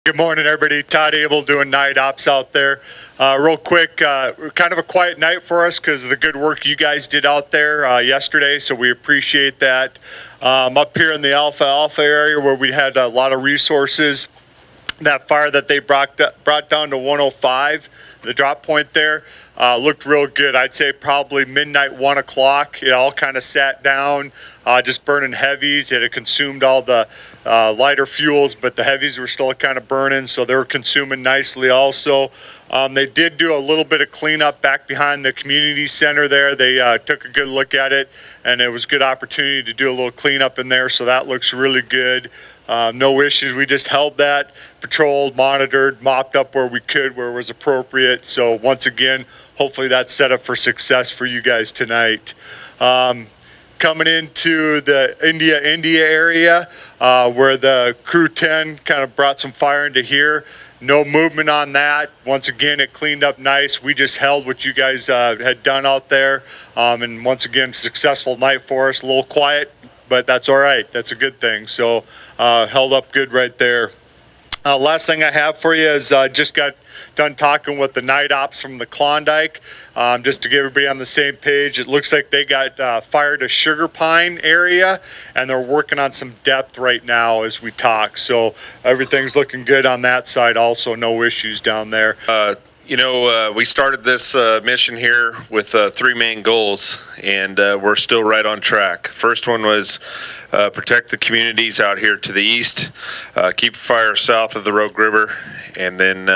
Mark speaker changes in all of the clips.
Speaker 1: Good morning, everybody. Todd Abel doing night ops out there. Real quick, kind of a quiet night for us because of the good work you guys did out there yesterday, so we appreciate that. Up here in the Alpha area where we had a lot of resources, that fire that they brought down to 105, the drop point there, looked real good. I'd say probably midnight, 1 o'clock. It all kind of sat down, just burning heavies. It had consumed all the lighter fuels, but the heavies were still kind of burning, so they were consuming nicely also. They did do a little bit of cleanup back behind the community center there. They took a good look at it, and it was a good opportunity to do a little cleanup in there, so that looks really good. No issues. We just held that, patrolled, monitored, mopped up where we could, where it was appropriate. So once again, hopefully that's set up for success for you guys tonight. Coming into the India area, where the Crew 10 kind of brought some fire into here. No movement on that. Once again, it cleaned up nice. We just held what you guys had done out there. And once again, successful night for us. A little quiet, but that's all right. That's a good thing. So held up good right there. Last thing I have for you is just got done talking with the night ops from the Klondike, just to get everybody on the same page. It looks like they got fired to Sugar Pine area, and they're working on some depth right now as we talk. So everything's looking good on that side also. No issues down there.
Speaker 2: We started this mission here with 3 main goals, and we're still right on track. First one was protect the communities out here to the east, keep fire south of the Rogue River, and then,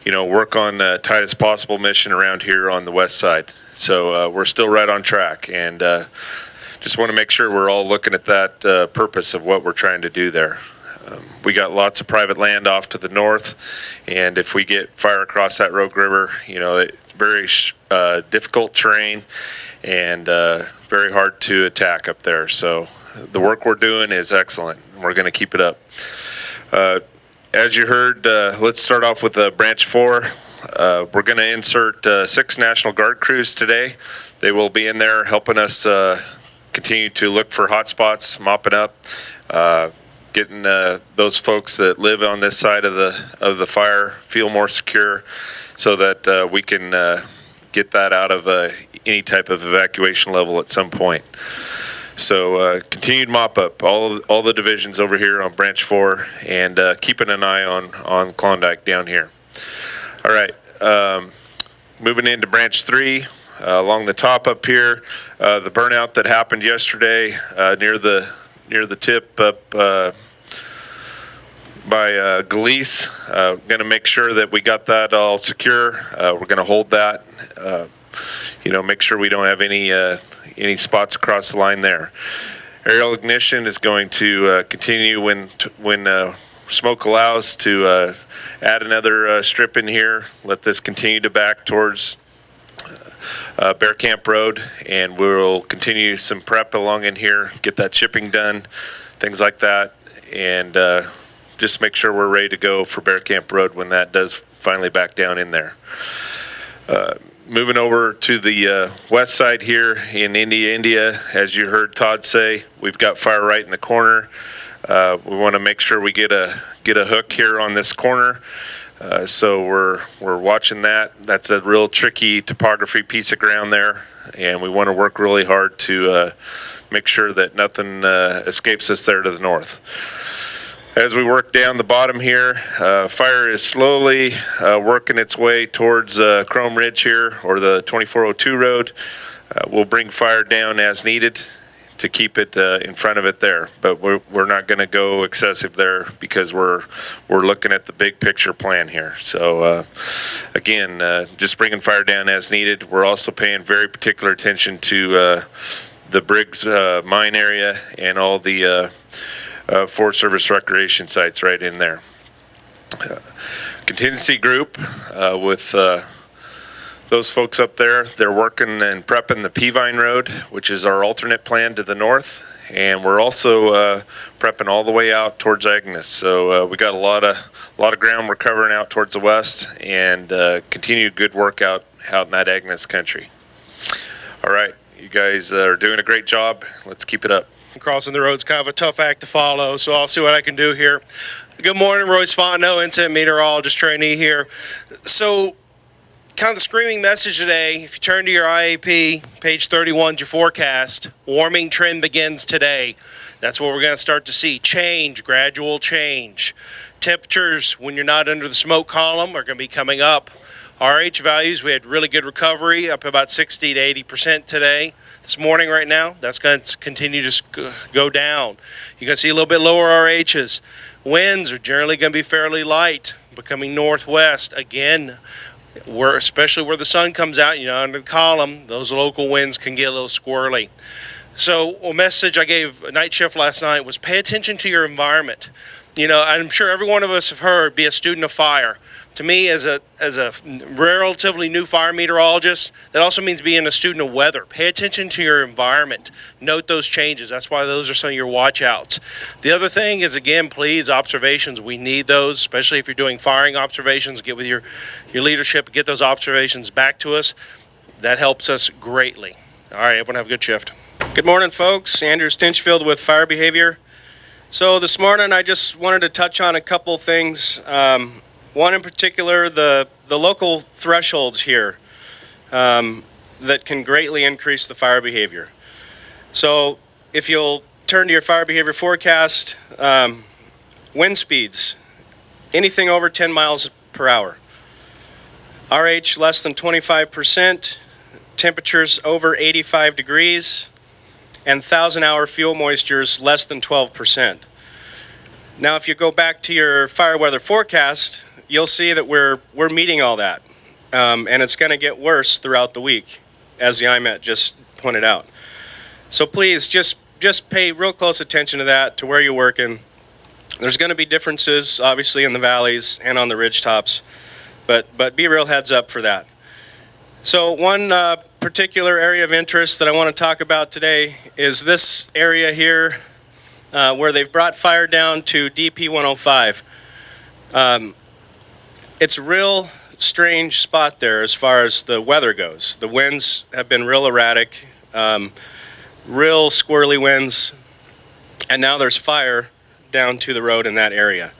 Speaker 2: work on the tightest possible mission around here on the west side. So we're still right on track, and just want to make sure we're all looking at that purpose of what we're trying to do there. We got lots of private land off to the north, and if we get fire across that Rogue River, it's very difficult terrain and very hard to attack up there. So the work we're doing is excellent, and we're going to keep it up. As you heard, let's start off with Branch 4. We're going to insert 6 National Guard crews today. They will be in there helping us continue to look for hot spots, mopping up, getting those folks that live on this side of the fire feel more secure, so that we can get that out of any type of evacuation level at some point. So continued mop up all the divisions over here on Branch 4, and keeping an eye on Klondike down here. All right, moving into Branch 3. Along the top up here, the burnout that happened yesterday near the tip up by Galice. Going to make sure that we got that all secure. We're going to hold that. Make sure we don't have any spots across the line there. Aerial ignition is going to continue when smoke allows, to add another strip in here. Let this continue to back towards Bear Camp Road, and we'll continue some prep along in here, get that chipping done, things like that, and just make sure we're ready to go for Bear Camp Road when that does finally back down in there. Moving over to the west side here in India, as you heard Todd say, we've got fire right in the corner. We want to make sure we get a hook here on this corner. So we're watching that. That's a real tricky topography piece of ground there, and we want to work really hard to make sure that nothing escapes us there to the north. As we work down the bottom here, fire is slowly working its way towards Chrome Ridge here, or the 2402 road. We'll bring fire down as needed to keep it in front of it there, but we're not going to go excessive there because we're looking at the big picture plan here. So again, just bringing fire down as needed. We're also paying very particular attention to the Briggs mine area and all the Forest Service recreation sites right in there. Contingency group with those folks up there, they're working and prepping the Peavine Road, which is our alternate plan to the north, and we're also prepping all the way out towards Agnes. So we got a lot of ground we're covering out towards the west, and continued good work out in that Agnes country. All right, you guys are doing a great job. Let's keep it up.
Speaker 3: Crossing the road's kind of a tough act to follow, so I'll see what I can do here. Good morning, Royce Fontenot, incident meteorologist trainee here. So, kind of the screaming message today, if you turn to your IAP, page 31 is your forecast. Warming trend begins today. That's what we're going to start to see. Change, gradual change. Temperatures, when you're not under the smoke column, are going to be coming up. RH values, we had really good recovery, up about 60 to 80% today. This morning right now, that's going to continue to go down. You're going to see a little bit lower RHs. Winds are generally going to be fairly light, becoming northwest. Again, especially where the sun comes out, under the column, those local winds can get a little squirrely. So a message I gave a night shift last night was pay attention to your environment. I'm sure every one of us have heard, be a student of fire. To me, as a relatively new fire meteorologist, that also means being a student of weather. Pay attention to your environment. Note those changes. That's why those are some of your watch outs. The other thing is, again, please, observations. We need those, especially if you're doing firing observations. Get with your leadership, get those observations back to us. That helps us greatly. All right, everyone have a good shift.
Speaker 4: Good morning, folks. Andrew Stinchfield with Fire Behavior. So this morning I just wanted to touch on a couple things. One in particular, the local thresholds here that can greatly increase the fire behavior. So if you'll turn to your fire behavior forecast, wind speeds, anything over 10 miles per hour. RH less than 25%, temperatures over 85 degrees, and 1,000-hour fuel moistures less than 12%. Now, if you go back to your fire weather forecast, you'll see that we're meeting all that, and it's going to get worse throughout the week, as the IMET just pointed out. So please, just pay real close attention to that, to where you're working. There's going to be differences, obviously, in the valleys and on the ridge tops, but be real heads up for that. So one particular area of interest that I want to talk about today is this area here where they've brought fire down to DP 105. It's a real strange spot there as far as the weather goes. The winds have been real erratic, real squirrely winds, and now there's fire down to the road in that area.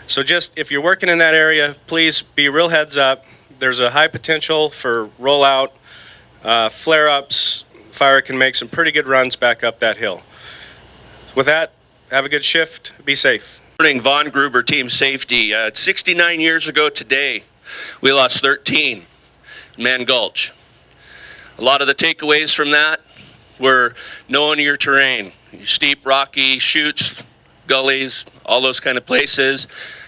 Speaker 4: So just if you're working in that area, please be real heads up. There's a high potential for rollout, flare-ups. Fire can make some pretty good runs back up that hill. With that, have a good shift. Be safe.
Speaker 5: Morning, Von Gruber, Team Safety. 69 years ago today, we lost 13 in Man Gulch. A lot of the takeaways from that were knowing your terrain. Steep, rocky chutes, gullies, all those kind of places.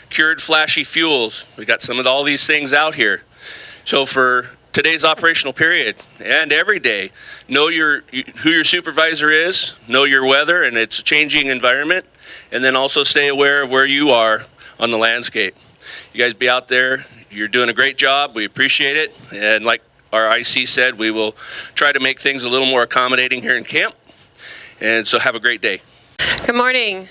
Speaker 5: Cured flashy fuels. We got some of all these things out here. So for today's operational period and every day, know who your supervisor is, know your weather, and it's a changing environment, and then also stay aware of where you are on the landscape. You guys be out there. You're doing a great job. We appreciate it. And like our IC said, we will try to make things a little more accommodating here in camp. And so have a great day.
Speaker 6: Good morning.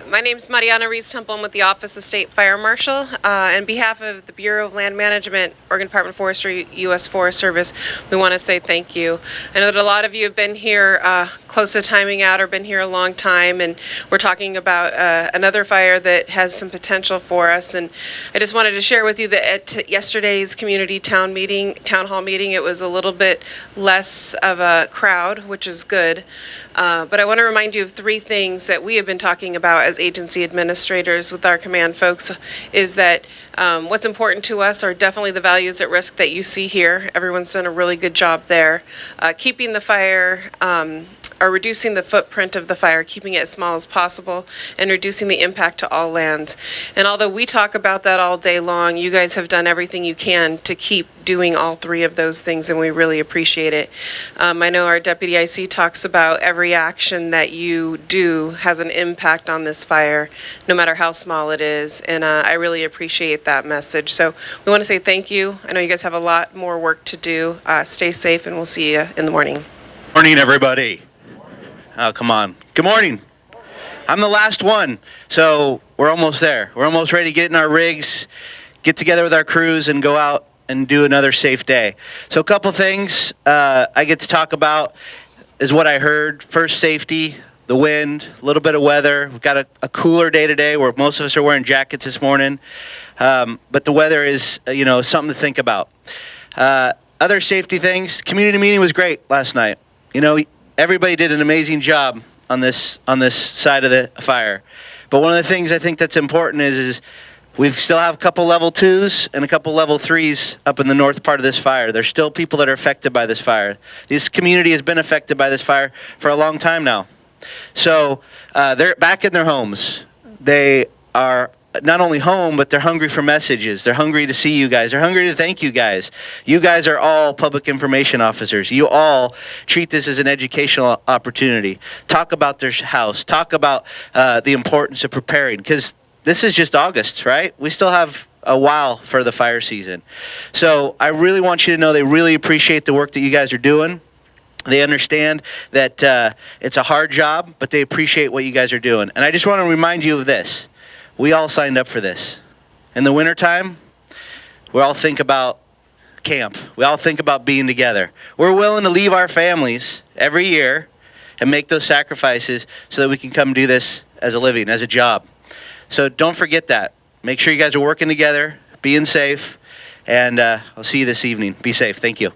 Speaker 6: My name is Mariana Rees-Temple. I'm with the Office of State Fire Marshal. On behalf of the Bureau of Land Management, Oregon Department of Forestry, U.S. Forest Service, we want to say thank you. I know that a lot of you have been here close to timing out or been here a long time, and we're talking about another fire that has some potential for us. And I just wanted to share with you that at yesterday's community town hall meeting, it was a little bit less of a crowd, which is good. But I want to remind you of three things that we have been talking about as agency administrators with our command folks, is that what's important to us are definitely the values at risk that you see here. Everyone's done a really good job there. Keeping the fire, or reducing the footprint of the fire, keeping it as small as possible, and reducing the impact to all lands. And although we talk about that all day long, you guys have done everything you can to keep doing all three of those things, and we really appreciate it. I know our Deputy IC talks about every action that you do has an impact on this fire, no matter how small it is, and I really appreciate that message. So we want to say thank you. I know you guys have a lot more work to do. Stay safe, and we'll see you in the morning.
Speaker 7: Morning, everybody. Oh, come on. Good morning. I'm the last one, so we're almost there. We're almost ready to get in our rigs, get together with our crews, and go out and do another safe day. So a couple things I get to talk about is what I heard. First, safety. the wind, a little bit of weather. We've got a cooler day today where most of us are wearing jackets this morning. But the weather is, something to think about. Other safety things, community meeting was great last night. Everybody did an amazing job on this side of the fire. But one of the things I think that's important is we still have a couple level 2s and a couple level 3s up in the north part of this fire. There's still people that are affected by this fire. This community has been affected by this fire for a long time now. So they're back in their homes. They are not only home, but they're hungry for messages. They're hungry to see you guys. They're hungry to thank you guys. You guys are all public information officers. You all treat this as an educational opportunity. Talk about their house. Talk about the importance of preparing, because this is just August, right? We still have a while for the fire season. So I really want you to know they really appreciate the work that you guys are doing. They understand that it's a hard job, but they appreciate what you guys are doing. And I just want to remind you of this. We all signed up for this. In the wintertime, we all think about camp. We all think about being together. We're willing to leave our families every year and make those sacrifices so that we can come do this as a living, as a job. So don't forget that. Make sure you guys are working together, being safe, and I'll see you this evening. Be safe. Thank you.